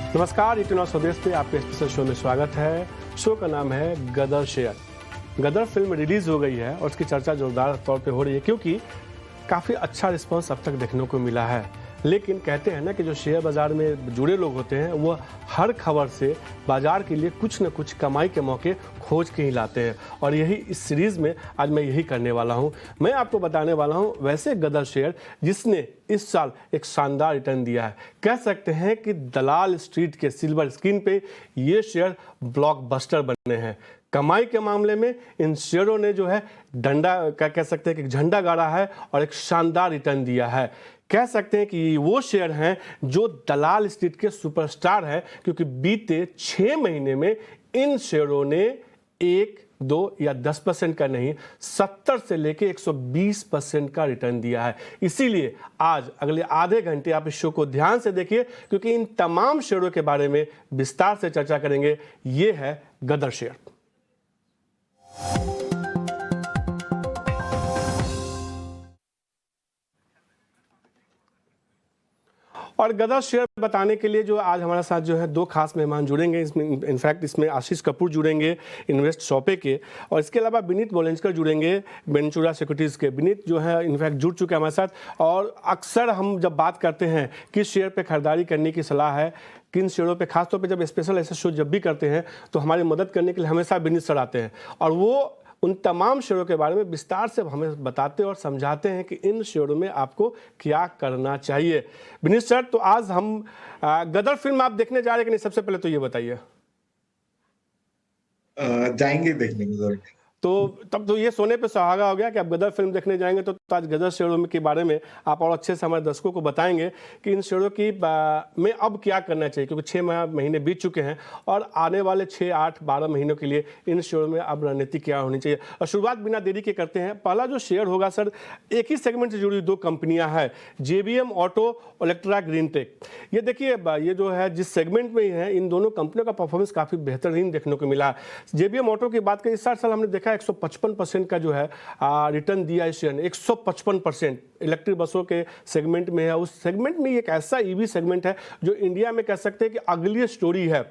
नमस्कार, इतना स्वदेश पे आपके स्पेशल शो में स्वागत है। शो का नाम है गदर शेयर। गदर फिल्म रिलीज हो गई है और उसकी चर्चा जोरदार तौर पे हो रही है क्योंकि काफ़ी अच्छा रिस्पांस अब तक देखने को मिला है। लेकिन कहते हैं ना कि जो शेयर बाज़ार में जुड़े लोग होते हैं वो हर खबर से बाज़ार के लिए कुछ न कुछ कमाई के मौके खोज के ही लाते हैं, और यही इस सीरीज़ में आज मैं यही करने वाला हूं। मैं आपको बताने वाला हूं वैसे गदर शेयर जिसने इस साल एक शानदार रिटर्न दिया है। कह सकते हैं कि दलाल स्ट्रीट के सिल्वर स्क्रीन पे ये शेयर ब्लॉकबस्टर बने हैं। कमाई के मामले में इन शेयरों ने जो है डंडा क्या कह सकते हैं कि झंडा गाड़ा है और एक शानदार रिटर्न दिया है। कह सकते हैं कि वो शेयर हैं जो दलाल स्ट्रीट के सुपरस्टार हैं, क्योंकि बीते 6 महीने में इन शेयरों ने 1, 2 या 10% का नहीं, 70 से लेके 120% का रिटर्न दिया है। इसीलिए आज अगले आधे घंटे आप इस शो को ध्यान से देखिए, क्योंकि इन तमाम शेयरों के बारे में विस्तार से चर्चा करेंगे। ये है गदर शेयर। और गदर शेयर बताने के लिए जो आज हमारे साथ जो है दो खास मेहमान जुड़ेंगे। इसमें इनफैक्ट इसमें आशीष कपूर जुड़ेंगे इन्वेस्ट शॉपे के, और इसके अलावा विनीत बोलेंजकर जुड़ेंगे वेंचुरा सिक्योरिटीज़ के। विनीत जो है इनफैक्ट जुड़ चुके हैं हमारे साथ, और अक्सर हम जब बात करते हैं किस शेयर पे खरीदारी करने की सलाह है, किन शेयरों पे, खासतौर पे जब स्पेशल ऐसे शो जब भी करते हैं तो हमारी मदद करने के लिए हमेशा विनीत सर आते हैं, और वो उन तमाम शेयरों के बारे में विस्तार से हमें बताते और समझाते हैं कि इन शेयरों में आपको क्या करना चाहिए। विनीत सर, तो आज हम गदर फिल्म आप देखने जा रहे हैं कि नहीं, सबसे पहले तो ये बताइए। जाएंगे देखने की जरूर। तो तब तो ये सोने पे सुहागा हो गया कि आप गदर फिल्म देखने जाएंगे, तो आज गदर शेयरों के बारे में आप और अच्छे से हमारे दर्शकों को बताएंगे कि इन शेयरों की में अब क्या करना चाहिए, क्योंकि 6 महीने बीत चुके हैं और आने वाले 6, 8, 12 महीनों के लिए इन शेयरों में अब रणनीति क्या होनी चाहिए। और शुरुआत बिना देरी के करते हैं। पहला जो शेयर होगा सर, एक ही सेगमेंट से जुड़ी दो कंपनियां हैं, JBM ऑटो, इलेक्ट्रा ग्रीनटेक। ये देखिए, ये जो है जिस सेगमेंट में ही है, इन दोनों कंपनियों का परफॉर्मेंस काफ़ी बेहतरीन देखने को मिला। JBM ऑटो की बात करें, इस साल हमने देखा 155% का जो है रिटर्न दिया इस शेयर ने। 155% इलेक्ट्रिक बसों के सेगमेंट में है। उस सेगमेंट में एक ऐसा ईवी सेगमेंट है जो इंडिया में कह सकते हैं कि अगली स्टोरी है।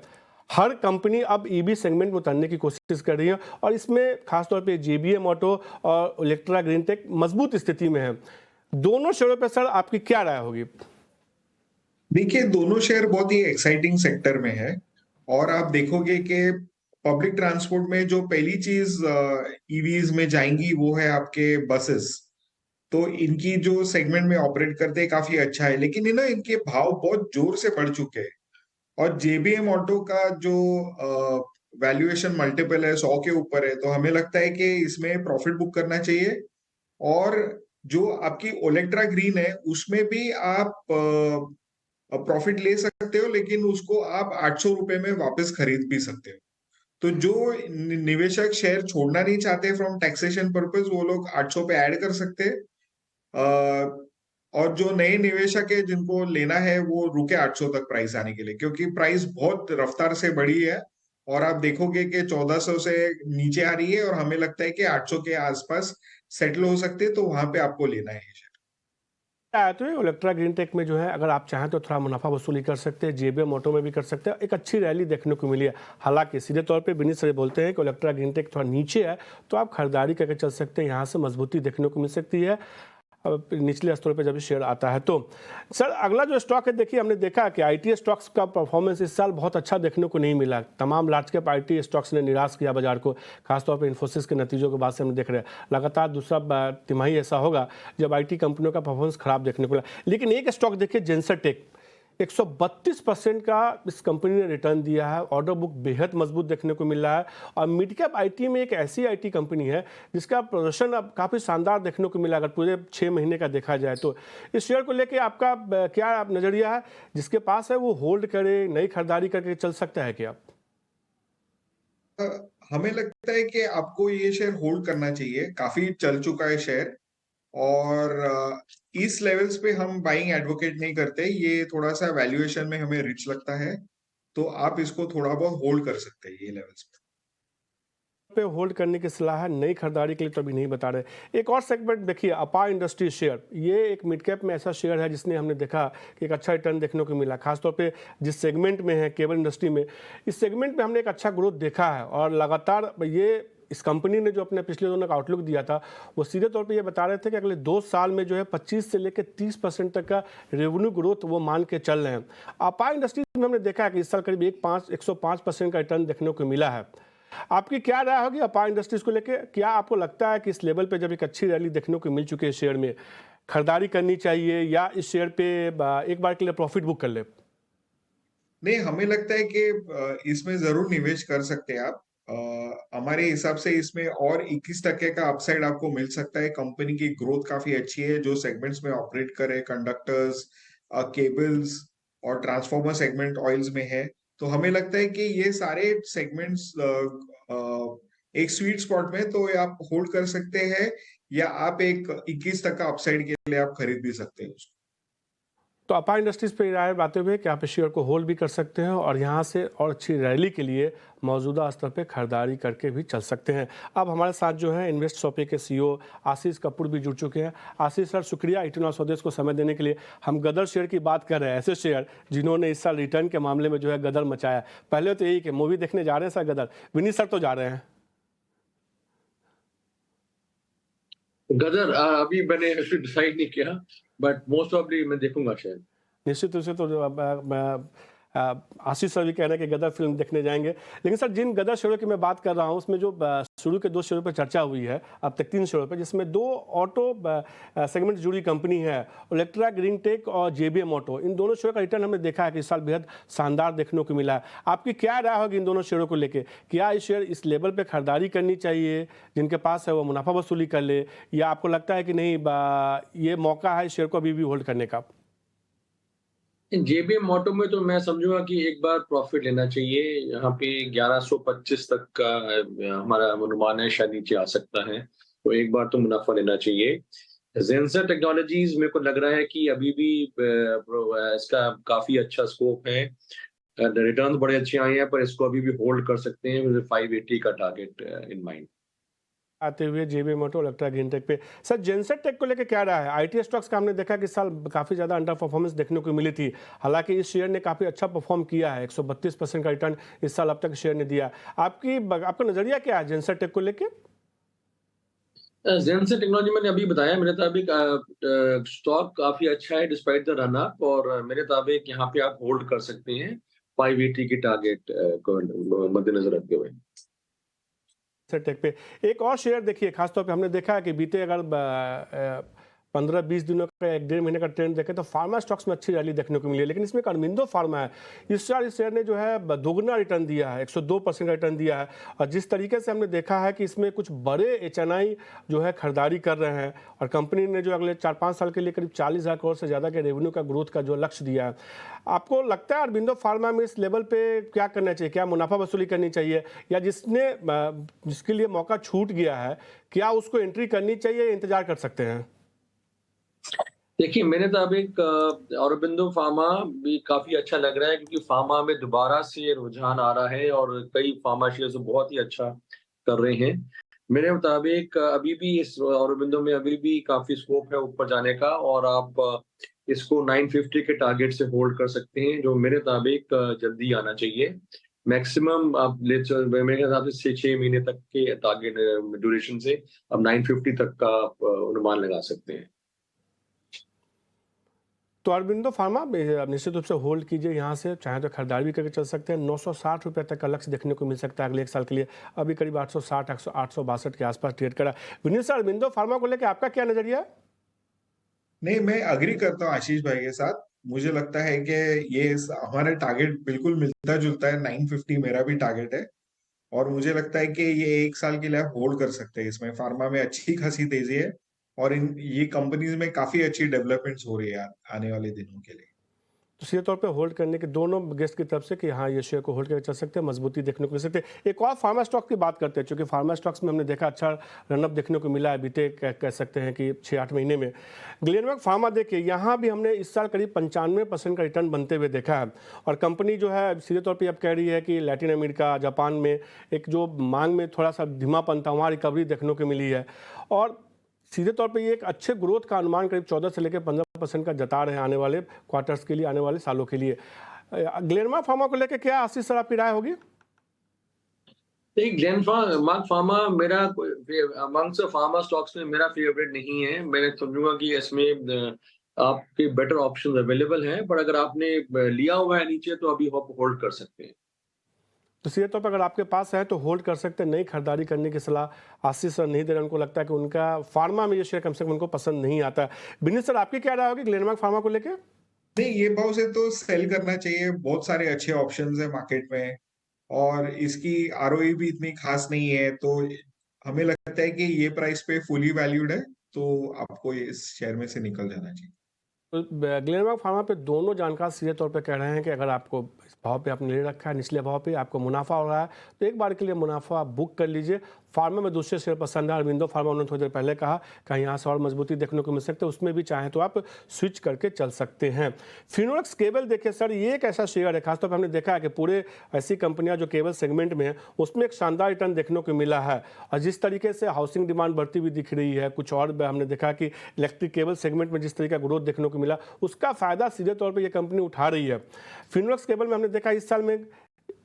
हर कंपनी अब ईवी सेगमेंट में उतरने की कोशिश कर रही है, और इसमें खासतौर पे JBM ऑटो और इलेक्ट्रा ग्रीनटेक मजबूत स्थिति में है। दोनों शेयरों पर सर आपकी क्या राय होगी? देखिए, दोनों शेयर बहुत ही एक्साइटिंग सेक्टर में है, और आप देखोगे कि पब्लिक ट्रांसपोर्ट में जो पहली चीज ईवीज में जाएंगी वो है आपके बसेस। तो इनकी जो सेगमेंट में ऑपरेट करते हैं काफी अच्छा है, लेकिन ना इनके भाव बहुत जोर से बढ़ चुके हैं। और JBM ऑटो का जो वैल्यूएशन मल्टीपल है 100 के ऊपर है, तो हमें लगता है कि इसमें प्रॉफिट बुक करना चाहिए। और जो आपकी ओलेक्ट्रा ग्रीन है उसमें भी आप प्रॉफिट ले सकते हो, लेकिन उसको आप 800 रुपए में वापस खरीद भी सकते हो। तो जो निवेशक शेयर छोड़ना नहीं चाहते फ्रॉम टैक्सेशन पर्पस, वो लोग 800 पे ऐड कर सकते हैं। और जो नए निवेशक है जिनको लेना है वो रुके 800 तक प्राइस आने के लिए, क्योंकि प्राइस बहुत रफ्तार से बढ़ी है। और आप देखोगे कि 1400 से नीचे आ रही है, और हमें लगता है कि 800 के आसपास सेटल हो सकते हैं, तो वहां पे आपको लेना है। तो इलेक्ट्रा ग्रीनटेक में जो है, अगर आप चाहें तो थोड़ा मुनाफा वसूली कर सकते हैं, JBM ऑटो में भी कर सकते हैं। एक अच्छी रैली देखने को मिली है। हालांकि सीधे तौर पे विनीत सर बोलते हैं कि इलेक्ट्रा ग्रीनटेक थोड़ा नीचे है, तो आप खरीदारी करके चल सकते हैं। यहाँ से मजबूती देखने को मिल सकती है निचले स्तरों पे जब शेयर आता है। तो सर, अगला जो स्टॉक है, देखिए हमने देखा कि IT स्टॉक्स का परफॉर्मेंस इस साल बहुत अच्छा देखने को नहीं मिला। तमाम लार्ज कैप IT स्टॉक्स ने निराश किया बाजार को। खासतौर पे इन्फोसिस के नतीजों के बाद से हम देख रहे हैं लगातार दूसरा तिमाही ऐसा होगा जब IT कंपनियों का परफॉर्मेंस खराब देखने को मिला। लेकिन एक स्टॉक देखिए, जेंसर टेक, 132% का इस कंपनी ने रिटर्न दिया है। ऑर्डर बुक बेहद मजबूत देखने को मिल रहा है, और मिड कैप IT में एक ऐसी IT कंपनी है जिसका प्रदर्शन अब काफ़ी शानदार देखने को मिला। अगर पूरे 6 महीने का देखा जाए तो इस शेयर को लेके आपका क्या नज़रिया है? जिसके पास है वो होल्ड करे, नई खरीदारी करके चल सकता है क्या? हमें लगता है कि आपको ये शेयर होल्ड करना चाहिए, काफी चल चुका है शेयर। और इस लेवल्स पे हम बाइंग एडवोकेट नहीं करते, ये थोड़ा सा वैल्यूएशन में हमें रिच लगता है, तो आप इसको थोड़ा बहुत होल्ड कर सकते हैं ये लेवल्स पे। पे होल्ड करने की सलाह है, नई खरीदारी के लिए तो अभी नहीं बता रहे। एक और सेगमेंट देखिए, अपार इंडस्ट्री शेयर, ये एक मिड कैप में ऐसा शेयर है जिसने हमने देखा कि एक अच्छा रिटर्न देखने को मिला, खासतौर पे जिस सेगमेंट में है केबल इंडस्ट्री में, इस सेगमेंट में हमने एक अच्छा ग्रोथ देखा है और लगातार ये इस कंपनी ने जो अपने पिछले दिनों का आउटलुक दिया था वो सीधे तौर पे ये बता रहे थे कि अगले 2 साल में जो है 25 से लेकर 30% तक का रेवेन्यू ग्रोथ वो मान के चल रहे हैं। अपार इंडस्ट्रीज में हमने देखा है कि इस साल करीब 105% का रिटर्न देखने को मिला है। आपकी क्या राय होगी अपार इंडस्ट्रीज को लेकर? क्या आपको लगता है कि इस लेवल पे जब एक अच्छी रैली देखने को मिल चुकी है शेयर में, खरीदारी करनी चाहिए या इस शेयर पे एक बार के लिए प्रॉफिट बुक कर ले? नहीं, हमें लगता है कि इसमें जरूर निवेश कर सकते हैं आप। हमारे हिसाब से इसमें और 21% का अपसाइड आपको मिल सकता है। कंपनी की ग्रोथ काफी अच्छी है, जो सेगमेंट्स में ऑपरेट करे, कंडक्टर्स, केबल्स और ट्रांसफॉर्मर सेगमेंट ऑयल्स में है। तो हमें लगता है कि ये सारे सेगमेंट्स एक स्वीट स्पॉट में, तो ये आप होल्ड कर सकते हैं या आप एक 21 तक का अपसाइड के लिए आप खरीद भी सकते हैं उसको। तो अपार इंडस्ट्रीज पे राय बातें हुए कि आप इस शेयर को होल्ड भी कर सकते हैं और यहाँ से और अच्छी रैली के लिए मौजूदा स्तर पे खरीदारी करके भी चल सकते हैं। अब हमारे साथ जो है इन्वेस्ट शॉपे के सीईओ आशीष कपूर भी जुड़ चुके हैं। आशीष सर, शुक्रिया इतना स्वदेश को समय देने के लिए। हम गदर शेयर की बात कर रहे हैं, ऐसे शेयर जिन्होंने इस साल रिटर्न के मामले में जो है गदर मचाया। पहले तो यही कि मूवी देखने जा रहे हैं सर गदर, विनीत सर तो जा रहे हैं। गदर अभी मैंने डिसाइड नहीं किया, बट मोस्ट ऑफली मैं देखूंगा शायद। निश्चित रूप से तो आशीष सर भी कह रहे हैं कि गदर फिल्म देखने जाएंगे। लेकिन सर, जिन गदर शेयरों की मैं बात कर रहा हूं उसमें जो शुरू के 2 शेयरों पर चर्चा हुई है, अब तक 3 शेयरों पर, जिसमें 2 ऑटो सेगमेंट से जुड़ी कंपनी है, इलेक्ट्रा ग्रीनटेक और जेबीएम ऑटो। इन दोनों शेयरों का रिटर्न हमने देखा है कि इस साल बेहद शानदार देखने को मिला है। आपकी क्या राय होगी इन दोनों शेयरों को लेकर? क्या इस शेयर इस लेवल पर खरीदारी करनी चाहिए, जिनके पास है वो मुनाफा वसूली कर ले, या आपको लगता है कि नहीं ये मौका है इस शेयर को अभी भी होल्ड करने का? जेबीएम ऑटो में तो मैं समझूंगा कि एक बार प्रॉफिट लेना चाहिए। यहाँ पे 1125 तक का हमारा अनुमान है, शायद नीचे आ सकता है, तो एक बार तो मुनाफा लेना चाहिए। जेंसर टेक्नोलॉजीज मेरे को लग रहा है कि अभी भी इसका काफी अच्छा स्कोप है, रिटर्न बड़े अच्छे आए हैं, पर इसको अभी भी होल्ड कर सकते हैं 580 का टारगेट इन माइंड। आते हुए जेबीएम ऑटो, इलेक्ट्रा ग्रीनटेक पे सर, जेंसेट टेक को लेकर क्या रहा है? आईटी स्टॉक्स का हमने देखा कि इस साल काफी ज्यादा अंडर परफॉर्मेंस देखने को मिली थी। हालांकि इस शेयर ने काफी अच्छा परफॉर्म किया है, 132% का रिटर्न इस साल अब तक शेयर ने दिया। आपका नजरिया क्या है जेंसेट टेक को लेकर? जेंसर टेक्नोलॉजी मैंने अभी बताया, मेरे मुताबिक स्टॉक काफी अच्छा है डिस्पाइट द रन अप, और मेरे मुताबिक यहाँ पे आप होल्ड कर सकते हैं 580 की टारगेट को मद्देनजर रखते हुए। टेक पे एक और शेयर देखिए, खासतौर पे हमने देखा है कि बीते अगर 15-20 दिनों का 1-1.5 महीने का ट्रेंड देखें तो फार्मा स्टॉक्स में अच्छी रैली देखने को मिली है। लेकिन इसमें एक अरबिंदो फार्मा है, इस साल इस शेयर ने जो है दोगुना रिटर्न दिया है, 102% का रिटर्न दिया है। और जिस तरीके से हमने देखा है कि इसमें कुछ बड़े एचएनआई जो है खरीदारी कर रहे हैं, और कंपनी ने जो अगले 4-5 साल के लिए करीब 40,000 करोड़ से ज़्यादा के रेवेन्यू का ग्रोथ का जो लक्ष्य दिया है, आपको लगता है अरबिंदो फार्मा में इस लेवल पे क्या करना चाहिए? क्या मुनाफा वसूली करनी चाहिए, या जिसके लिए मौका छूट गया है क्या उसको एंट्री करनी चाहिए या इंतजार कर सकते हैं? देखिए, मेरे मुताबिक औरोबिंदो फार्मा भी काफी अच्छा लग रहा है, क्योंकि फार्मा में दोबारा से रुझान आ रहा है और कई फार्मा शेयर्स बहुत ही अच्छा कर रहे हैं। मेरे मुताबिक अभी भी इस औरोबिंदो में अभी भी काफी स्कोप है ऊपर जाने का, और आप इसको 950 के टारगेट से होल्ड कर सकते हैं, जो मेरे मुताबिक जल्दी आना चाहिए। मैक्सिमम आप मेरे हिसाब से 6 महीने तक के टारगेट ड्यूरेशन से अब 950 तक का आप अनुमान लगा सकते हैं। तो अरबिंदो फार्मा निश्चित रूप से होल्ड कीजिए, यहाँ से चाहे तो खरीदारी भी करके चल सकते हैं। 960 रुपये तक का लक्ष्य देखने को मिल सकता है अगले 1 साल के लिए। अभी करीब 860 862 के आसपास ट्रेड करा। विनीत सर, अरबिंदो फार्मा को लेकर आपका क्या नजरिया है? नहीं, मैं अग्री करता हूँ आशीष भाई के साथ। मुझे लगता है कि ये हमारा टारगेट बिल्कुल मिलता जुलता है, 950 मेरा भी टारगेट है। और मुझे लगता है कि ये 1 साल के लिए आप होल्ड कर सकते हैं। इसमें फार्मा में अच्छी खासी तेजी है, और ये कंपनीज में काफी अच्छी डेवलपमेंट्स हो रही है आने वाले दिनों के लिए। तो सीधे तौर पे होल्ड करने के दोनों गेस्ट की तरफ से कि हाँ ये शेयर को होल्ड करके चल सकते हैं, मजबूती देखने को मिल सकते हैं। एक और फार्मा स्टॉक की बात करते हैं, क्योंकि फार्मा स्टॉक्स में हमने देखा अच्छा रनअप देखने को मिला है बीते कह सकते हैं कि 6-8 महीने में। ग्लेनमार्क फार्मा देखिए यहाँ भी हमने इस साल करीब 95% का रिटर्न बनते हुए देखा है, और कंपनी जो है सीधे तौर पर अब कह रही है कि लैटिन अमेरिका, जापान में एक जो मांग में थोड़ा सा धीमापन था वहाँ रिकवरी देखने को मिली है, और सीधे तौर पे ये एक अच्छे ग्रोथ का अनुमान करीब 14 से लेकर 15% का जता रहे हैं आने वाले क्वार्टर्स के लिए, आने वाले सालों के लिए। ग्लेनमार्क फार्मा को लेकर क्या आशीष सर आपकी राय होगी? नहीं, ग्लेनमार्क फार्मा मेरा अमंग्स फार्मा स्टॉक्स में मेरा फेवरेट नहीं है। मैं समझूंगा कि इसमें आपके बेटर ऑप्शंस अवेलेबल हैं, पर अगर आपने लिया हुआ है नीचे तो अभी आप होल्ड कर सकते हैं। तो सीधे तौर पर अगर आपके पास है तो होल्ड कर सकते हैं, नई खरीदारी करने की सलाह आशीष सर नहीं दे रहे। उनको लगता है कि उनका फार्मा में ये शेयर कम से कम उनको पसंद नहीं आता है। विनीत सर आपकी क्या राय होगी ग्लेनमार्क फार्मा को लेकर? नहीं, ये भाव से तो सेल करना चाहिए। बहुत सारे अच्छे ऑप्शंस है मार्केट में और इसकी आरओई भी इतनी खास नहीं है, तो हमें लगता है कि ये प्राइस पे फुली वैल्यूड है, तो आपको इस शेयर में से निकल जाना चाहिए। तो ग्लेनमार्क फार्मा पे दोनों जानकार सीधे तौर पे कह रहे हैं कि अगर आपको इस भाव पे आपने ले रखा है, निचले भाव पे आपको मुनाफा हो रहा है, तो एक बार के लिए मुनाफा आप बुक कर लीजिए। फार्मा में दूसरे शेयर पसंद है, अरविंदो फार्मा उन्होंने थोड़ी देर पहले कहा कहीं यहाँ से और मजबूती देखने को मिल सकते है, उसमें भी चाहें तो आप स्विच करके चल सकते हैं। फिनोलेक्स केबल देखिए सर, ये एक ऐसा शेयर है, खासतौर पर हमने देखा है कि पूरे ऐसी कंपनियां जो केबल सेगमेंट में है उसमें एक शानदार रिटर्न देखने को मिला है, और जिस तरीके से हाउसिंग डिमांड बढ़ती हुई दिख रही है, कुछ और हमने देखा कि इलेक्ट्रिक केबल सेगमेंट में जिस तरीके का ग्रोथ देखने को मिला, उसका फायदा सीधे तौर पर यह कंपनी उठा रही है। फिनोलेक्स केबल में हमने देखा इस साल में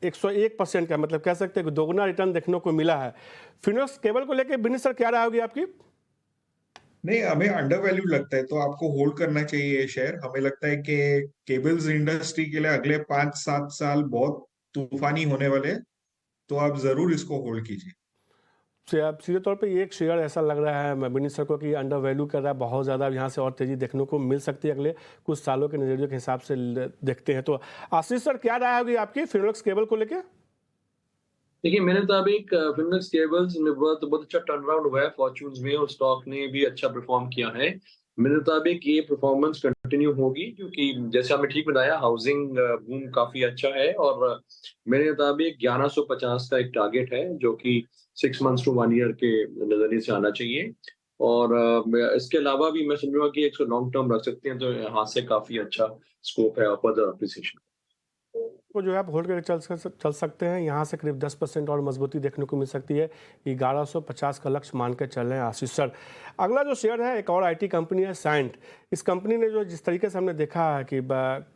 101% का, मतलब कह सकते हैं कि दोगुना रिटर्न देखने को मिला है। फिनोलेक्स केबल को लेकर विनीत सर क्या राय होगी आपकी? नहीं, हमें अंडर वैल्यूड लगता है, तो आपको होल्ड करना चाहिए ये शेयर। हमें लगता है कि केबल्स इंडस्ट्री के लिए अगले 5-7 साल बहुत तूफानी होने वाले हैं, तो आप जरूर इसको होल्ड कीजिए। से आप सीधे तौर पे ये एक शेयर ऐसा लग रहा है विनीत सर को कि अंडर वैल्यू कर रहा है बहुत ज़्यादा, यहाँ से और तेज़ी देखने को मिल सकती है अगले कुछ सालों के नज़रिए के हिसाब से देखते हैं। तो आशीष सर क्या राय होगी आपकी फिनोलेक्स केबल को लेकर? देखिए, मेरे मुताबिक फिनोलेक्स केबल्स में बहुत अच्छा टर्न अराउंड हुआ है फॉर्च्यून्स में, और स्टॉक ने भी अच्छा परफॉर्म किया है। मेरे मुताबिक ये परफॉर्मेंस कंटिन्यू होगी, क्योंकि जैसे आपने ठीक बताया हाउसिंग बूम काफी अच्छा है, और मेरे मुताबिक 1150 का एक टारगेट है जो कि 6 मंथ्स टू 1 ईयर के नजरिए से आना चाहिए। और इसके अलावा भी मैं समझूंगा कि एक लॉन्ग टर्म रख सकते हैं, तो यहाँ से काफी अच्छा स्कोप है फर्दर अप्रिसिएशन। को जो है आप होल्ड करके चल सकते हैं, यहाँ से करीब 10% और मजबूती देखने को मिल सकती है। 1150 का लक्ष्य मान के चल रहे हैं आशीष सर। अगला जो शेयर है एक और आईटी कंपनी है साइंट। इस कंपनी ने जो जिस तरीके से हमने देखा है कि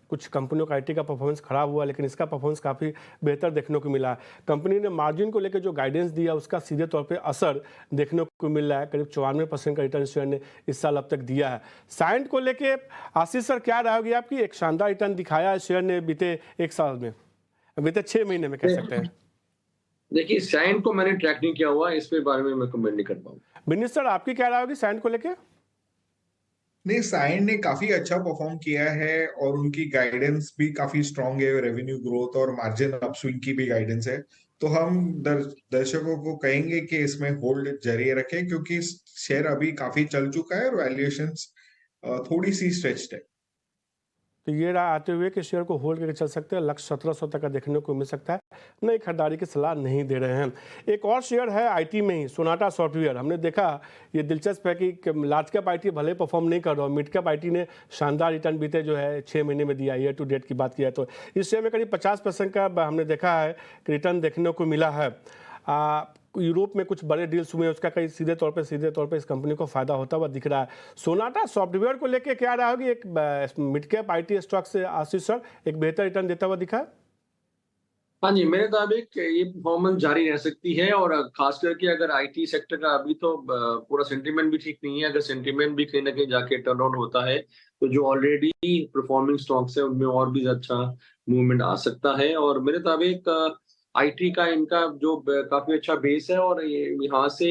कुछ कंपनियों का आईटी का परफॉर्मेंस खराब हुआ, लेकिन इसका परफॉर्मेंस काफ़ी बेहतर देखने को मिला है। कंपनी ने मार्जिन को लेकर जो गाइडेंस दिया उसका सीधे तौर पे असर देखने को मिल रहा है। करीब 54% का रिटर्न शेयर ने इस साल अब तक दिया है। साइंट को लेकर आशीष सर क्या राय होगी आपकी? एक शानदार रिटर्न दिखाया है शेयर ने बीते एक साल में, बीते 6 महीने में कह सकते हैं। देखिए, साइंट को मैंने ट्रैक नहीं किया हुआ, इस पे बारे में मैं कमेंट नहीं कर पाऊंगा। विनीत सर आपकी क्या राय होगी साइंट को लेकर? नहीं, साइन ने काफी अच्छा परफॉर्म किया है और उनकी गाइडेंस भी काफी स्ट्रांग है। रेवेन्यू ग्रोथ और मार्जिन अपस्विंग की भी गाइडेंस है, तो हम दर्शकों को कहेंगे कि इसमें होल्ड जारी रखें, क्योंकि शेयर अभी काफी चल चुका है और वैल्यूएशंस थोड़ी सी स्ट्रेच्ड है। तो ये राय आते हुए कि शेयर को होल्ड करके चल सकते हैं, लक्ष्य 1700 तक का देखने को मिल सकता है, नई खरीदारी की सलाह नहीं दे रहे हैं। एक और शेयर है आईटी में ही, सोनाटा सॉफ्टवेयर। हमने देखा ये दिलचस्प है कि लार्ज कैप आईटी भले परफॉर्म नहीं कर रहा, मिड कैप आईटी ने शानदार रिटर्न बीते जो है 6 महीने में दिया। ईयर टू डेट की बात किया तो इस शेयर में करीब 50% का हमने देखा है कि रिटर्न देखने को मिला है। यूरोप में कुछ बड़े डील्स हुए, उसका कहीं सीधे तौर पे इस कंपनी को फायदा होता हुआ दिख रहा है। सोनाटा सॉफ्टवेयर को लेके क्या रहा होगी? एक मिड कैप आईटी स्टॉक से आशीष सर एक बेहतर रिटर्न देता हुआ दिखा है। हाँ जी, मेरे मुताबिक ये परफॉर्मेंस जारी रह सकती है, और खास करके अगर आईटी सेक्टर का अभी तो पूरा सेंटीमेंट भी ठीक नहीं है। अगर सेंटीमेंट भी कहीं ना कहीं जाके टर्न ऑन होता है तो जो ऑलरेडी परफॉर्मिंग स्टॉक्स है उनमें और भी अच्छा मूवमेंट आ सकता है। और मेरे मुताबिक आईटी का इनका जो काफी अच्छा बेस है, और ये यहाँ से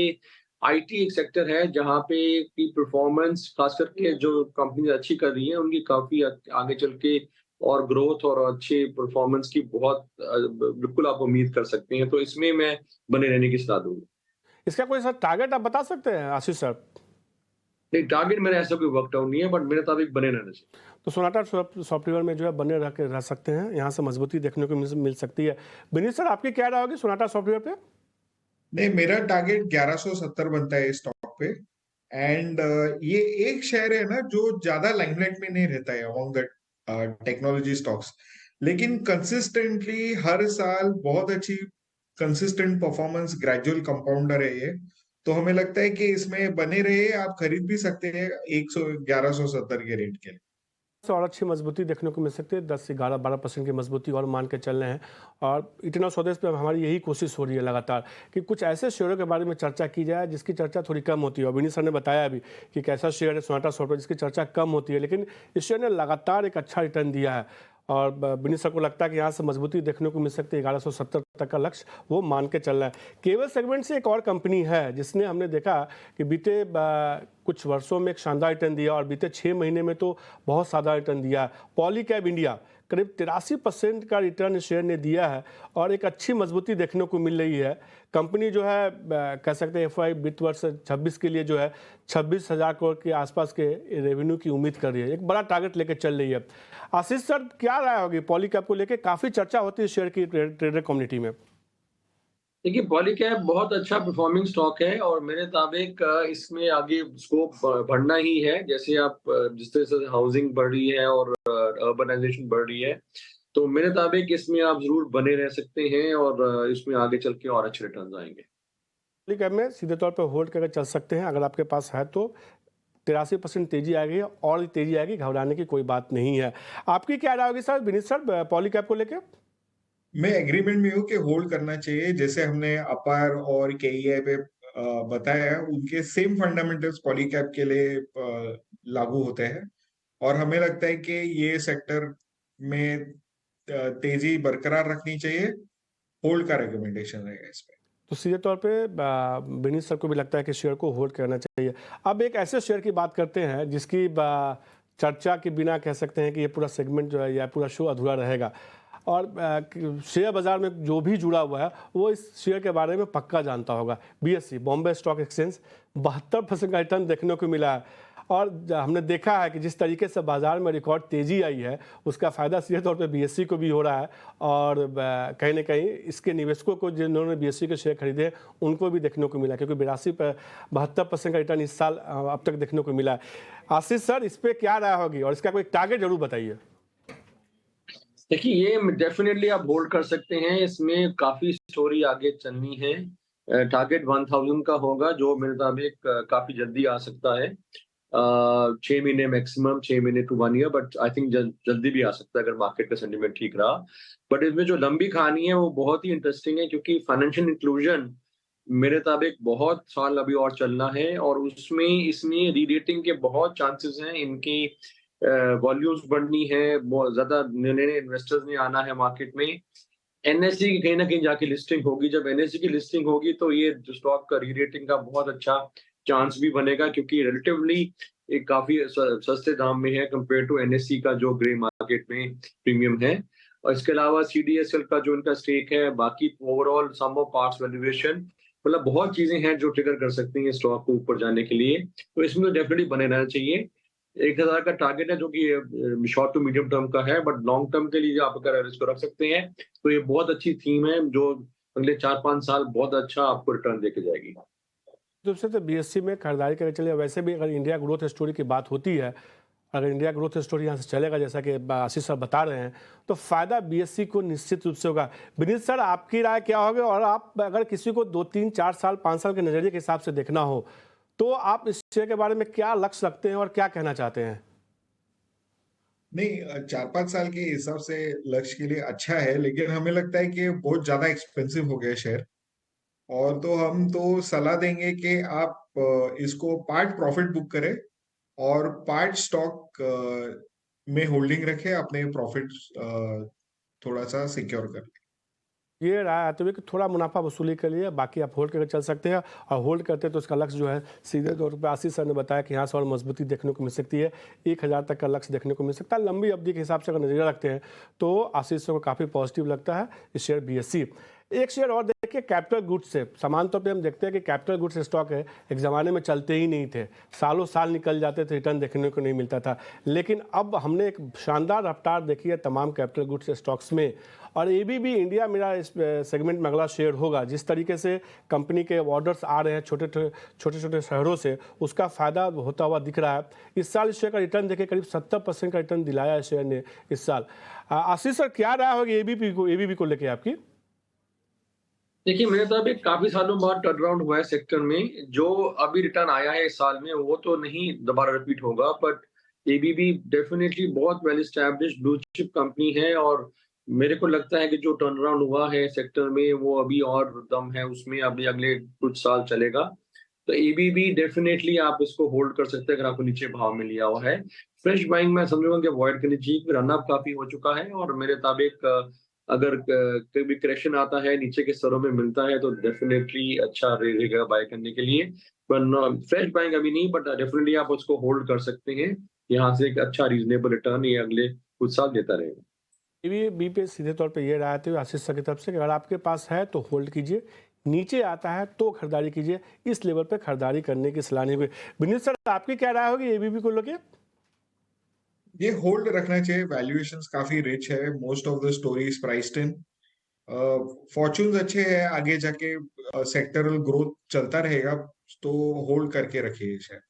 आईटी एक सेक्टर है जहाँ पे की परफॉर्मेंस खास करके जो कंपनी अच्छी कर रही है उनकी काफी आगे चल के और ग्रोथ और अच्छे परफॉर्मेंस की बहुत बिल्कुल आप उम्मीद कर सकते हैं। तो इसमें मैं बने रहने की सलाह दूंगा। इसका कोई सर टारगेट आप बता सकते हैं आशीष सर? नहीं, टारगेट मेरा ऐसा कोई वर्कआउट नहीं है, बट मेरे मुताबिक बने रहना चाहिए। तो सोनाटा सॉफ्टवेयर में जो है बने रह सकते हैं, यहाँ से मजबूती देखने को मिल सकती है। विनीत सर, आपकी क्या राय होगी सोनाटा सॉफ्टवेयर पे? नहीं, मेरा टारगेट 1170 बनता है इस स्टॉक पे। एंड ये एक शेयर है ना जो ज्यादा लाइमलाइट में नहीं रहता है अमॉन्ग द टेक्नोलॉजी स्टॉक्स, लेकिन कंसिस्टेंटली हर साल बहुत अच्छी कंसिस्टेंट परफॉर्मेंस, ग्रेजुअल कंपाउंडर है ये। तो हमें लगता है कि इसमें बने रहे, आप खरीद भी सकते हैं 1170 के रेट के लिए। और अच्छी मजबूती देखने को मिल सकती है, 10 से 11-12% की मजबूती और मान के चल रहे हैं। और इतना स्वदेश पे हमारी यही कोशिश हो रही है लगातार कि कुछ ऐसे शेयरों के बारे में चर्चा की जाए जिसकी चर्चा थोड़ी कम होती है। और विनीत सर ने बताया अभी कि कैसा शेयर है सोनाटा सॉफ्टवेयर जिसकी चर्चा कम होती है, लेकिन इस शेयर ने लगातार एक अच्छा रिटर्न दिया है। और विनीत सर को लगता है कि यहाँ से मजबूती देखने को मिल सकती है, 1170 तक का लक्ष्य वो मान के चल रहा है। केबल सेगमेंट से एक और कंपनी है जिसने हमने देखा कि बीते कुछ वर्षों में एक शानदार रिटर्न दिया और बीते 6 महीने में तो बहुत सादा रिटर्न दिया। पॉलीकैब इंडिया करीब 83% का रिटर्न शेयर ने दिया है और एक अच्छी मजबूती देखने को मिल रही है। कंपनी जो है कह सकते हैं FY वित्त वर्ष 26 के लिए जो है 26,000 करोड़ के आसपास के रेवेन्यू की उम्मीद कर रही है, एक बड़ा टारगेट लेकर चल रही है। आशीष सर, क्या राय होगी पॉलीकैब को लेकर? काफ़ी चर्चा होती है शेयर की ट्रेडर कम्युनिटी में। देखिए, पॉलीकैब बहुत अच्छा परफॉर्मिंग स्टॉक है और मेरे मुताबिक इसमें आगे स्कोप बढ़ना ही है। जैसे आप जिस तरह से हाउसिंग बढ़ रही है और अर्बनाइजेशन बढ़ रही है, तो मेरे मुताबिक इसमें आप जरूर बने रह सकते हैं और इसमें आगे चल के और अच्छे रिटर्न आएंगे। पॉलीकैब में सीधे तौर पर होल्ड करके चल सकते हैं, अगर आपके पास है तो 83% तेजी आएगी और तेजी आएगी, घबराने की कोई बात नहीं है। आपकी क्या राय होगी सर, विनीत सर, पॉलीकैब को लेकर? मैं एग्रीमेंट में हूँ कि होल्ड करना चाहिए। जैसे हमने अपार और केईआई पे बताया, उनके सेम फंडामेंटल्स पॉलीकैब के लिए लागू होते हैं। और हमें लगता है कि ये सेक्टर में तेजी बरकरार रखनी चाहिए। होल्ड का रिकमेंडेशन रहेगा इस पे। तो सीधे तौर पे विनीत सर को भी लगता है कि शेयर को होल्ड करना चाहिए। अब एक ऐसे शेयर की बात करते हैं जिसकी चर्चा के बिना कह सकते हैं कि ये पूरा सेगमेंट जो है या पूरा शो अधूरा रहेगा। और शेयर बाजार में जो भी जुड़ा हुआ है वो इस शेयर के बारे में पक्का जानता होगा। BSE, बॉम्बे स्टॉक एक्सचेंज, 72% का रिटर्न देखने को मिला है। और हमने देखा है कि जिस तरीके से बाजार में रिकॉर्ड तेजी आई है उसका फ़ायदा सीधे तौर पे BSE को भी हो रहा है और कहीं ना कहीं इसके निवेशकों को जिन्होंने BSE के शेयर खरीदे उनको भी देखने को मिला, क्योंकि 72% का रिटर्न इस साल अब तक देखने को मिला है। आशीष सर, इस पर क्या राय होगी और इसका कोई टारगेट जरूर बताइए। देखिए, ये डेफिनेटली आप होल्ड कर सकते हैं। इसमें काफी स्टोरी आगे चलनी है। टारगेट 1000 का होगा जो मेरे मुताबिक काफी जल्दी आ सकता है। 6 महीने मैक्सिमम, 6 महीने to 1 year, but I think जल्दी भी आ सकता है अगर मार्केट का सेंटीमेंट ठीक रहा। बट इसमें जो लंबी कहानी है वो बहुत ही इंटरेस्टिंग है, क्योंकि फाइनेंशियल इंक्लूजन मेरे मुताबिक बहुत साल अभी और चलना है और उसमें इसमें री-रेटिंग के बहुत चांसेस हैं। इनकी वॉल्यूम्स बढ़नी है, बहुत ज्यादा नए इन्वेस्टर्स ने आना है मार्केट में। NSE की कहीं ना कहीं जाके लिस्टिंग होगी। जब NSE की लिस्टिंग होगी तो ये जो स्टॉक का री-रेटिंग का बहुत अच्छा चांस भी बनेगा, क्योंकि रिलेटिवली एक काफी सस्ते दाम में है कंपेयर टू NSE का जो ग्रे मार्केट में प्रीमियम है। और इसके अलावा CDSL का जो इनका स्टेक है, बाकी overall sum of parts valuation, मतलब बहुत चीजें हैं जो ट्रिगर कर सकती हैं स्टॉक को ऊपर जाने के लिए। तो इसमें तो डेफिनेटली बने रहना चाहिए। 1000 का टारगेट है जो कि शॉर्ट टू मीडियम टर्म का है, बट लॉन्ग टर्म के लिए आप अगर इसको रख सकते हैं तो ये बहुत अच्छी थीम है जो अगले 4-5 साल बहुत अच्छा आपको रिटर्न देके जाएगी। दूसरे तो BSE में खरीदारी करके चले। वैसे भी अगर इंडिया ग्रोथ स्टोरी की बात होती है, अगर इंडिया ग्रोथ स्टोरी यहाँ से चलेगा जैसा कि आशीष सर बता रहे हैं, तो फायदा BSE को निश्चित रूप से होगा। विनीत सर, आपकी राय क्या होगी? और आप अगर किसी को 2, 3, 4 साल, 5 साल के नजरिए के हिसाब से देखना हो तो आप इस शेयर के बारे में क्या लक्ष्य रखते हैं और क्या कहना चाहते हैं? नहीं, 4-5 साल के हिसाब से लक्ष्य के लिए अच्छा है, लेकिन हमें लगता है कि बहुत ज्यादा एक्सपेंसिव हो गया शेयर। और तो हम तो सलाह देंगे कि आप इसको पार्ट प्रॉफिट बुक करें और पार्ट स्टॉक में होल्डिंग रखें, अपने प्रॉफिट थोड़ा सा सिक्योर कर लें। ये राय आते हुए कि थोड़ा मुनाफा वसूली के लिए बाकी आप होल्ड करके चल सकते हैं। और होल्ड करते हैं तो उसका लक्ष्य जो है सीधे तौर पर आशीष सर ने बताया कि यहाँ से और मजबूती देखने को मिल सकती है। 1000 तक का लक्ष्य देखने को मिल सकता है। लंबी अवधि के हिसाब से अगर नजरिया रखते हैं तो आशीष सर को काफ़ी पॉजिटिव लगता है इस शेयर BSE। एक शेयर और देखिए कैपिटल गुड्स से, सामान्य तौर पे हम देखते हैं कि कैपिटल गुड्स स्टॉक है एक ज़माने में चलते ही नहीं थे, सालों साल निकल जाते थे, रिटर्न देखने को नहीं मिलता था। लेकिन अब हमने एक शानदार रफ्तार देखी है तमाम कैपिटल गुड्स स्टॉक्स में, और एबीबी इंडिया मेरा इस सेगमेंट में अगला शेयर होगा। जिस तरीके से कंपनी के ऑर्डर्स आ रहे हैं छोटे छोटे शहरों से, उसका फ़ायदा होता हुआ दिख रहा है। इस साल इस शेयर का रिटर्न देखिए करीब 70% का रिटर्न दिलाया है शेयर ने इस साल। आशीष सर, क्या राय होगी एबीबी को लेके आपकी? देखिए, मेरे तो अभी काफ़ी सालों बाद टर्न अराउंड हुआ है सेक्टर में। जो अभी रिटर्न आया है इस साल में, वो तो नहीं दोबारा रिपीट होगा, बट एबीबी डेफिनिटली बहुत well established blue chip company है, और मेरे को लगता है कि जो टर्न अराउंड हुआ है सेक्टर में, वो अभी और दम है उसमें, अभी अगले कुछ साल चलेगा। तो एबीबी डेफिनेटली आप इसको होल्ड कर सकते हैं अगर आपको नीचे भाव में लिया हुआ है। फ्रेश बाइंग मैं समझूंगा कि अवॉइड करनी चाहिए, रन अप काफ़ी हो चुका है, और मेरे मुताबिक अगर कभी करेक्शन आता है नीचे के स्तरों में मिलता है तो डेफिनेटली अच्छा रहेगा बाय करने के लिए। पर फ्रेश बाइंग अभी नहीं, बट डेफिनेटली आप उसको होल्ड कर सकते हैं। यहाँ से एक अच्छा रीजनेबल रिटर्न ये अगले कुछ साल देता रहेगा। एबीबी पे सीधे तौर पे ये राय आती है आशीष सर की तरफ से कि अगर आपके पास है तो होल्ड कीजिए, नीचे आता है तो खरीदारी कीजिए, इस लेवल पे खरीदारी करने की सलाह नहीं हुई। विनीत सर, आपकी क्या राय होगी एबीबी को लेके? ये होल्ड रखना चाहिए, वैल्यूएशंस काफी रिच है, most of the story is priced in, fortunes अच्छे हैं, आगे जाके सेक्टरल ग्रोथ चलता रहेगा, तो होल्ड करके रखिए शेयर।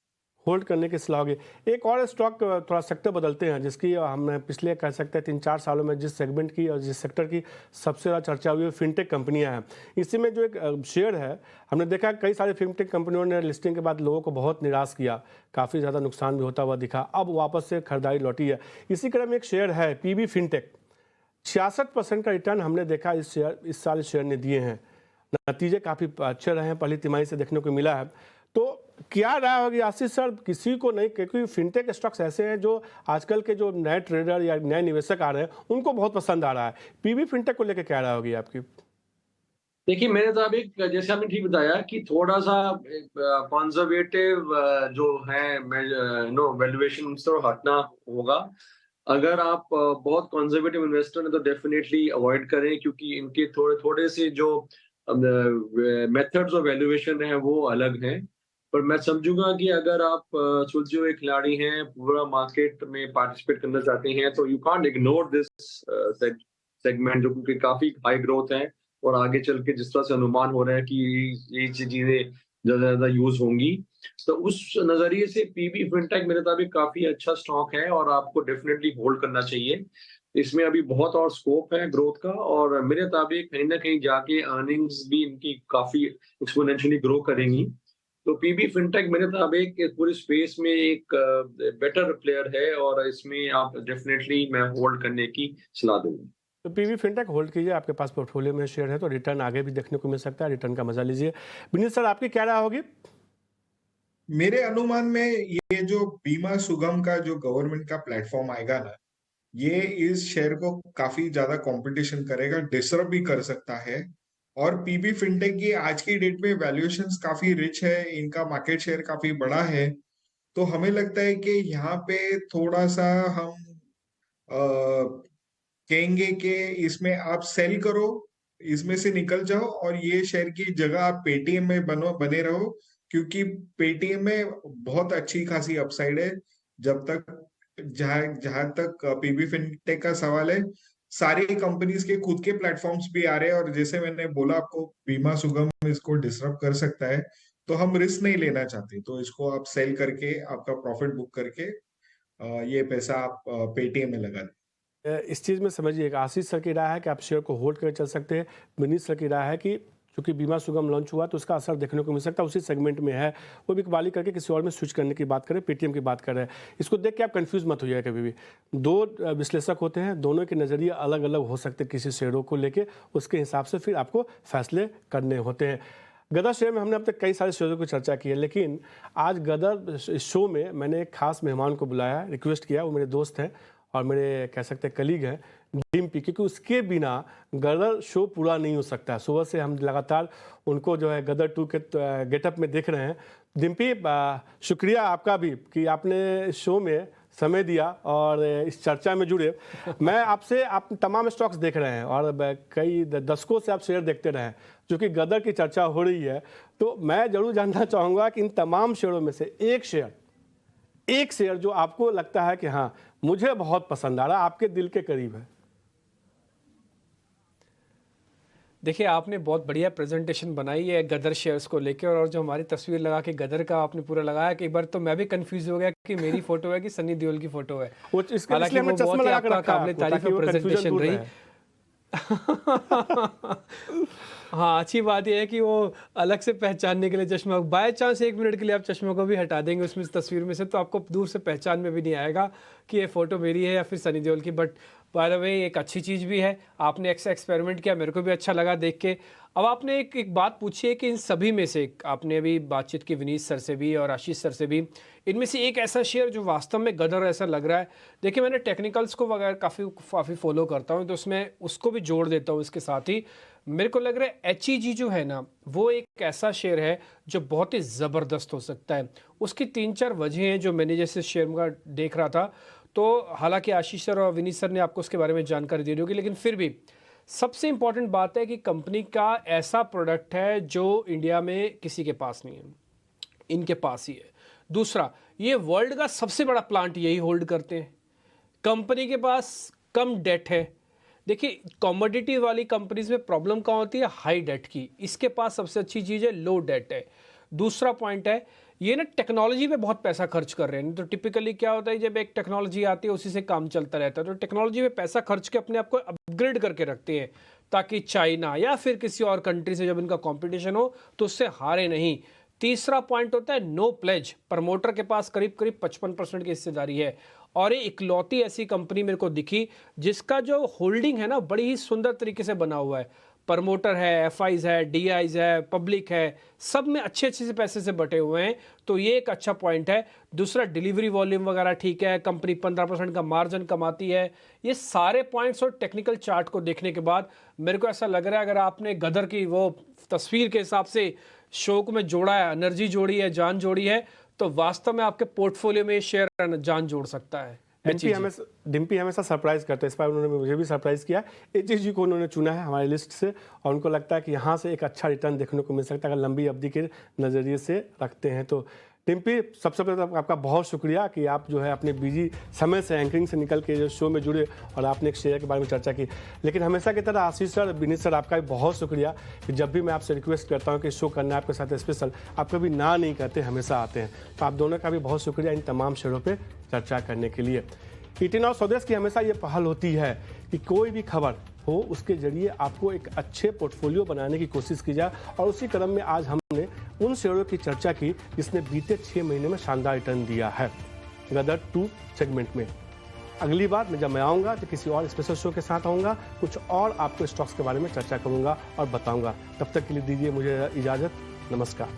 होल्ड करने की सलाह होगी। एक और स्टॉक, थोड़ा सेक्टर बदलते हैं, जिसकी हम पिछले कह सकते हैं 3-4 सालों में जिस सेगमेंट की और जिस सेक्टर की सबसे ज़्यादा चर्चा हुई है फिनटेक कंपनियां हैं। इसी में जो एक शेयर है, हमने देखा कई सारी फिनटेक कंपनियों ने लिस्टिंग के बाद लोगों को बहुत निराश किया, काफ़ी ज़्यादा नुकसान भी होता हुआ दिखा, अब वापस से खरीदारी लौटी है। इसी क्रम में एक शेयर है पीबी फिनटेक, 66% का रिटर्न हमने देखा इस साल शेयर ने दिए हैं। नतीजे काफ़ी अच्छे रहे हैं, पहली तिमाही से देखने को मिला है। तो क्या राय होगी आशीष सर, किसी को नहीं, क्योंकि फिनटेक स्टॉक्स ऐसे हैं जो आजकल के जो नए ट्रेडर या नए निवेशक आ रहे हैं उनको बहुत पसंद आ रहा है। पीबी फिनटेक को लेकर क्या राय होगी आपकी? देखिए, मेरे मुताबिक जैसे आपने ठीक बताया कि थोड़ा-सा कंज़र्वेटिव जो है वैल्यूएशन से थोड़ा हटना होगा। अगर आप बहुत कंज़र्वेटिव इन्वेस्टर हैं तो डेफिनिटली अवॉइड करें, क्योंकि इनके थोड़े-थोड़े से जो मेथड्स ऑफ वैल्यूएशन हैं वो अलग हैं। पर मैं समझूँगा कि अगर आप सुलझे हुए खिलाड़ी हैं, पूरा मार्केट में पार्टिसिपेट करना चाहते हैं, तो you can't ignore this segment, जो क्योंकि काफ़ी हाई ग्रोथ है, और आगे चल के जिस तरह से अनुमान हो रहा है कि ये चीजें ज्यादा यूज होंगी, तो उस नजरिए से पीबी फिनटेक मेरे मुताबिक काफी अच्छा स्टॉक है, और आपको डेफिनेटली होल्ड करना चाहिए। इसमें अभी बहुत और स्कोप है ग्रोथ का, और मेरे मुताबिक कहीं ना कहीं जाके अर्निंग्स भी इनकी काफी एक्सपोनेंशियली ग्रो करेंगी। तो पीबी फिनटेक मेरे मुताबिक इस पूरे स्पेस में एक बेटर प्लेयर है, और इसमें आप डेफिनेटली मैं होल्ड करने की सलाह दूंगा। तो पीबी फिनटेक होल्ड कीजिए, आपके पास पोर्टफोलियो में शेयर है तो रिटर्न आगे भी देखने को मिल सकता है, रिटर्न का मजा लीजिए। विनीत सर, आपकी क्या राय होगी? मेरे अनुमान में ये जो बीमा सुगम का जो गवर्नमेंट का प्लेटफॉर्म आएगा ना, ये इस शेयर को काफी ज्यादा कंपटीशन करेगा, डिस्टर्ब भी कर सकता है। और पीबी फिनटेक की आज की डेट में वैल्यूएशंस काफी रिच है, इनका मार्केट शेयर काफी बड़ा है, तो हमें लगता है कि यहाँ पे थोड़ा सा हम कहेंगे कि इसमें आप सेल करो, इसमें से निकल जाओ, और ये शेयर की जगह आप पेटीएम में बने रहो, क्योंकि पेटीएम में बहुत अच्छी खासी अपसाइड है। जब तक जहां जहां तक पीबी फिनटेक का सवाल है, सारी कंपनीज के खुद के प्लेटफॉर्म्स भी आ रहे हैं, और जैसे मैंने बोला आपको, बीमा सुगम इसको डिसरप्ट कर सकता है, तो हम रिस्क नहीं लेना चाहते, तो इसको आप सेल करके आपका प्रॉफिट बुक करके ये पैसा आप पेटीएम में लगा दें। इस चीज़ में समझिए, आशीष सर की राय है कि आप शेयर को होल्ड कर चल सकते हैं। विनीत सर की राय है कि चूंकि बीमा सुगम लॉन्च हुआ तो उसका असर देखने को मिल सकता है, उसी सेगमेंट में है, वो भी कबाली करके किसी और में स्विच करने की बात करें, पेटीएम की बात कर रहे हैं। इसको देख के आप कंफ्यूज मत होइए कभी भी। दो विश्लेषक होते हैं, दोनों के नज़रिए अलग अलग हो सकते हैं किसी शेयरों को लेके, उसके हिसाब से फिर आपको फैसले करने होते हैं। गदर शेयर में हमने अब तक कई सारे शेयरों की चर्चा की है, लेकिन आज गदर शो में मैंने एक खास मेहमान को बुलाया, रिक्वेस्ट किया, वो मेरे दोस्त हैं और मेरे कह सकते हैं कलीग हैं, डिम्पी, क्योंकि उसके बिना गदर शो पूरा नहीं हो सकता। सुबह से हम लगातार उनको जो है गदर 2 के गेटअप में देख रहे हैं। डिम्पी, शुक्रिया आपका भी कि आपने शो में समय दिया और इस चर्चा में जुड़े। मैं आपसे, आप तमाम स्टॉक्स देख रहे हैं और कई दशकों से आप शेयर देखते रहे हैं, जो कि गदर की चर्चा हो रही है, तो मैं जरूर जानना चाहूँगा कि इन तमाम शेयरों में से एक शेयर जो आपको लगता है कि हाँ मुझे बहुत पसंद आ रहा है, आपके दिल के करीब है। देखिए, आपने बहुत बढ़िया प्रेजेंटेशन बनाई है गदर शेयर्स को लेकर, और जो हमारी तस्वीर लगा के गदर का आपने पूरा लगाया कि एक बार तो मैं भी कंफ्यूज हो गया कि मेरी फोटो है कि सनी देओल की फोटो है। हालांकि वो बहुत ही आपका काबिल तारीफ प्रेजेंटेशन रही। हाँ, अच्छी बात यह है कि वो अलग से पहचानने के लिए चश्मा, बाय चांस 1 मिनट के लिए आप चश्मा को भी हटा देंगे उसमें तस्वीर में से, तो आपको दूर से पहचान में भी नहीं आएगा कि ये फोटो मेरी है या फिर सनी देओल की। बट बाय द वे एक अच्छी चीज़ भी है, आपने एक्सपेरिमेंट किया, मेरे को भी अच्छा लगा देख के। अब आपने एक बात पूछी है कि इन सभी में से, आपने अभी बातचीत की विनीत सर से भी और आशीष सर से भी, इनमें से एक ऐसा शेयर जो वास्तव में गदर ऐसा लग रहा है। देखिए, मैंने टेक्निकल्स को वगैरह काफ़ी फॉलो करता हूँ, तो उसमें उसको भी जोड़ देता हूँ। इसके साथ ही मेरे को लग रहा है HEG जो है ना, वो एक ऐसा शेयर है जो बहुत ही ज़बरदस्त हो सकता है। उसकी 3-4 वजह हैं जो मैंने जैसे शेयर का देख रहा था। तो हालांकि आशीष सर और विनीत सर ने आपको उसके बारे में जानकारी दे दी होगी, लेकिन फिर भी सबसे इंपॉर्टेंट बात है कि कंपनी का ऐसा प्रोडक्ट है जो इंडिया में किसी के पास नहीं है, इनके पास ही है। दूसरा, ये वर्ल्ड का सबसे बड़ा प्लांट यही होल्ड करते हैं। कंपनी के पास कम डेट है। देखिए, कमोडिटी वाली कंपनीज में प्रॉब्लम कहाँ होती है? हाई डेट की। इसके पास सबसे अच्छी चीज़ है लो डेट है। दूसरा पॉइंट है, ये ना टेक्नोलॉजी पे बहुत पैसा खर्च कर रहे हैं। तो टिपिकली क्या होता है, जब एक टेक्नोलॉजी आती है उसी से काम चलता रहता है, तो टेक्नोलॉजी पे पैसा खर्च के अपने आप को अपग्रेड करके रखते हैं, ताकि चाइना या फिर किसी और कंट्री से जब इनका कंपटीशन हो तो उससे हारे नहीं। तीसरा पॉइंट होता है नो प्लेज। प्रमोटर के पास करीब 55% की हिस्सेदारी है, और ये इकलौती ऐसी कंपनी मेरे को दिखी जिसका जो होल्डिंग है ना, बड़ी ही सुंदर तरीके से बना हुआ है। प्रमोटर है, FIs है, DIs है, पब्लिक है, सब में अच्छे से पैसे से बटे हुए हैं, तो ये एक अच्छा पॉइंट है। दूसरा, डिलीवरी वॉल्यूम वगैरह ठीक है, कंपनी 15% का मार्जिन कमाती है। ये सारे पॉइंट्स और टेक्निकल चार्ट को देखने के बाद मेरे को ऐसा लग रहा है, अगर आपने गदर की वो तस्वीर के हिसाब से शो को में जोड़ा है, एनर्जी जोड़ी है, जान जोड़ी है, तो वास्तव में आपके पोर्टफोलियो में ये शेयर जान जोड़ सकता है। डिम्पी हमेशा सरप्राइज करते हैं, इस बार उन्होंने मुझे भी सरप्राइज किया। HEG को उन्होंने चुना है हमारी लिस्ट से, और उनको लगता है कि यहाँ से एक अच्छा रिटर्न देखने को मिल सकता है अगर लंबी अवधि के नज़रिए से रखते हैं तो। डिम्पी, सबसे पहले तो आपका बहुत शुक्रिया कि आप जो है अपने बिजी समय से एंकरिंग से निकल के जो शो में जुड़े और आपने एक शेयर के बारे में चर्चा की। लेकिन हमेशा की तरह आशीष सर, विनीत सर, आपका भी बहुत शुक्रिया कि जब भी मैं आपसे रिक्वेस्ट करता हूँ कि शो करना है आपके साथ स्पेशल, आप कभी ना नहीं करते, हमेशा आते हैं। तो आप दोनों का भी बहुत शुक्रिया इन तमाम शेयरों पर चर्चा करने के लिए। ईटीन और स्वदेश की हमेशा ये पहल होती है कि कोई भी खबर हो उसके जरिए आपको एक अच्छे पोर्टफोलियो बनाने की कोशिश की जाए, और उसी क्रम में आज हमने उन शेयरों की चर्चा की जिसने बीते 6 महीने में शानदार रिटर्न दिया है गदर 2 सेगमेंट में। अगली बार जब मैं आऊँगा तो किसी और स्पेशल शो के साथ आऊँगा, कुछ और आपको स्टॉक्स के बारे में चर्चा करूँगा और बताऊँगा। तब तक के लिए दीजिए मुझे इजाज़त। नमस्कार।